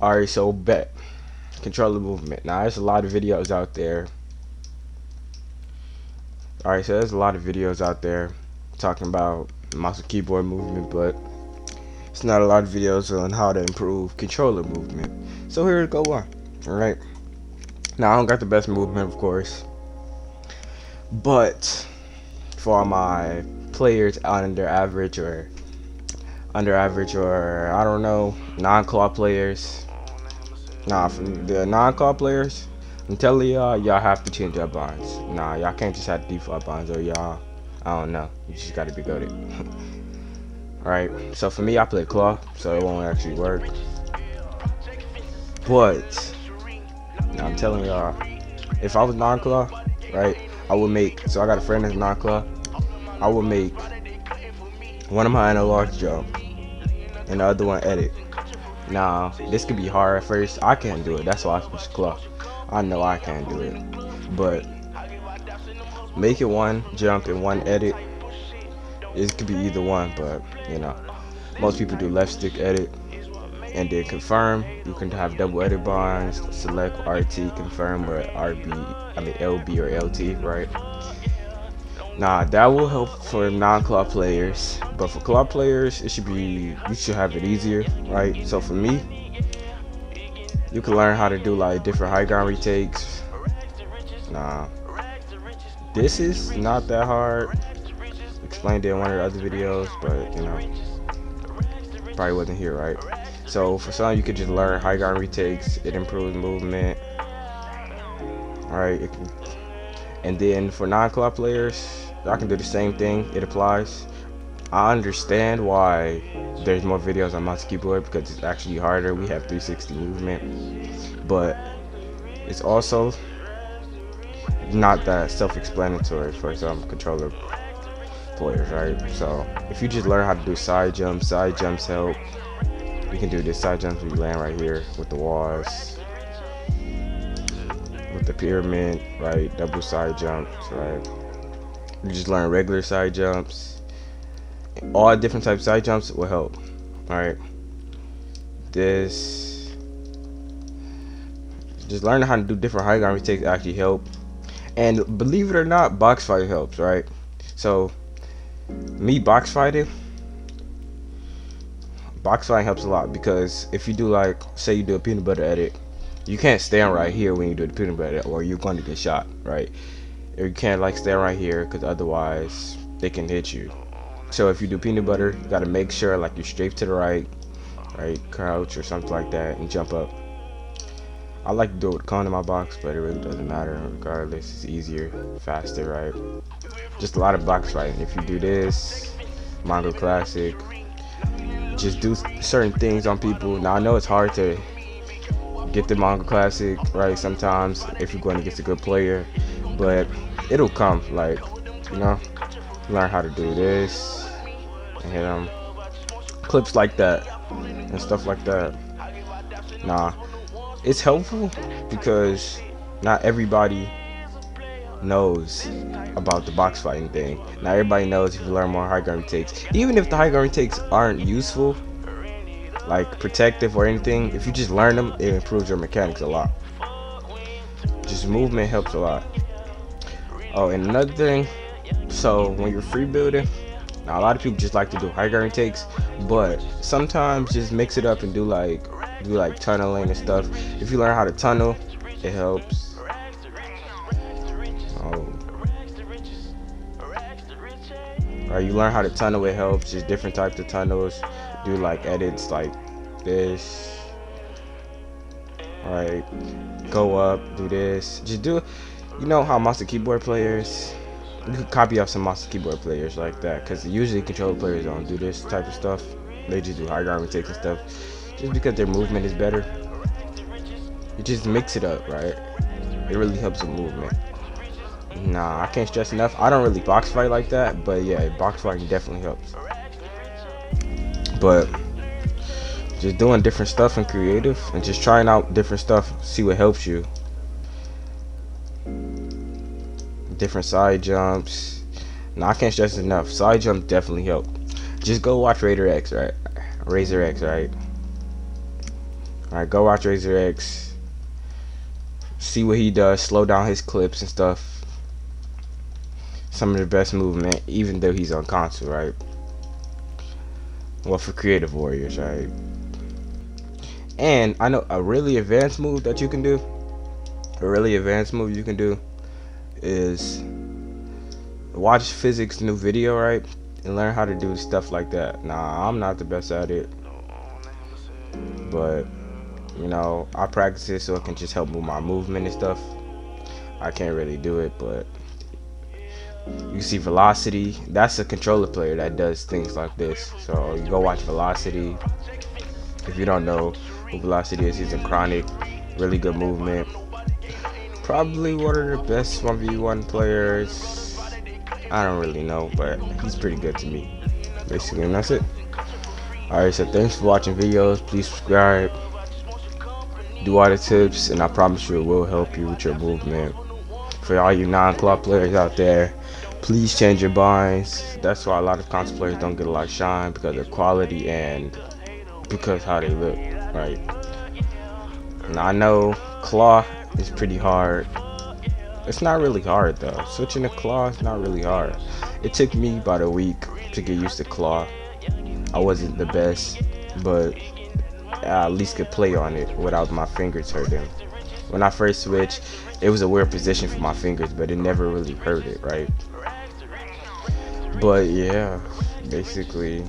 Alright, so bet. Control the movement. Now there's a lot of videos out there. Alright, so there's a lot of videos out there talking about mouse and keyboard movement, but it's not a lot of videos on how to improve controller movement. So here we go on. Alright. Now I don't got the best movement, of course. But for my players under average or I don't know, non-claw players. Nah, for the non-claw players, I'm telling y'all have to change up bonds. Nah, y'all can't just have default bonds, or y'all, I don't know, you just gotta be good at it. Alright, so for me, I play claw, so it won't actually work. But now I'm telling y'all, if I was non-claw, right, I would make, so I got a friend that's non-claw, I would make one of my analogs jump and the other one edit. Now this could be hard at first. I can't do it, that's why I switched to claw. I know I can't do it, but make it one jump and one edit. It could be either one, but you know, most people do left stick edit and then confirm. You can have double edit bonds, select RT confirm or LB or LT, right? Nah, that will help for non-claw players, but for claw players, you should have it easier, right? So for me, you can learn how to do like different high ground retakes. Nah, this is not that hard. Explained it in one of the other videos, but you know, probably wasn't here, right? So for some, you could just learn high ground retakes. It improves movement, alright? And then for non-claw players, I can do the same thing. It applies. I understand why there's more videos on mouse and keyboard because it's actually harder. We have 360 movement, but it's also not that self-explanatory for some controller players, right? So if you just learn how to do side jumps help. You can do this side jumps when you land right here with the walls, with the pyramid, right? Double side jumps, right? You just learn regular side jumps. All different types of side jumps will help. Alright. Just learning how to do different high ground retakes actually help. And believe it or not, box fighting helps, right? So me box fighting helps a lot because if you do like, say you do a peanut butter edit, you can't stand right here when you do the peanut butter or you're going to get shot, right? Or you can't like stand right here because otherwise they can hit you. So if you do peanut butter, you gotta make sure like you're straight to the right, crouch or something like that and jump up. I like to do it with a cone in my box, but it really doesn't matter regardless. It's easier, faster, right? Just a lot of box fighting. If you do this, Mongo Classic, just do certain things on people. Now I know it's hard to get the Mongo Classic, right? Sometimes if you're going against a good player, but it'll come, like, you know, learn how to do this and hit them. Clips like that and stuff like that. Nah, it's helpful because not everybody knows about the box fighting thing. Not everybody knows if you learn more high ground retakes. Even if the high ground retakes aren't useful, like protective or anything, if you just learn them, it improves your mechanics a lot. Just movement helps a lot. Oh, and another thing, so when you're free building, now a lot of people just like to do high ground retakes, but sometimes just mix it up and do like tunneling and stuff. If you learn how to tunnel, it helps. Oh. Alright, you learn how to tunnel, it helps. Just different types of tunnels. Do like edits like this. Alright, go up, do this. Just do, you know how mouse and keyboard players, you can copy off some mouse and keyboard players like that, because usually controller players don't do this type of stuff. They just do high ground retakes and stuff just because their movement is better. You just mix it up, right? It really helps with movement. Nah, I can't stress enough, I don't really box fight like that, but yeah, box fighting definitely helps. But just doing different stuff in creative and just trying out different stuff, see what helps you. Different side jumps. Now I can't stress enough, side jumps definitely help. Just go watch Razor X, right? Alright, go watch Razor X. See what he does. Slow down his clips and stuff. Some of the best movement, even though he's on console, right? Well, for creative warriors, right? And I know a really advanced move that you can do. A really advanced move you can do is watch Physics' new video, right? And learn how to do stuff like that. Nah, I'm not the best at it, but you know, I practice it so it can just help move my movement and stuff. I can't really do it, but you see Velocity. That's a controller player that does things like this. So you go watch Velocity. If you don't know who Velocity is, he's in Chronic. Really good movement. Probably one of the best 1v1 players. I don't really know, but he's pretty good to me. Basically, and that's it. Alright, so thanks for watching videos. Please subscribe. Do all the tips, and I promise you it will help you with your movement. For all you non-claw players out there, please change your binds. That's why a lot of console players don't get a lot of shine, because of quality and because how they look, right? Now I know claw is pretty hard. It's not really hard though. Switching to claw is not really hard. It took me about a week to get used to claw. I wasn't the best, but I at least could play on it without my fingers hurting. When I first switched, it was a weird position for my fingers, but it never really hurt it, right? But yeah, basically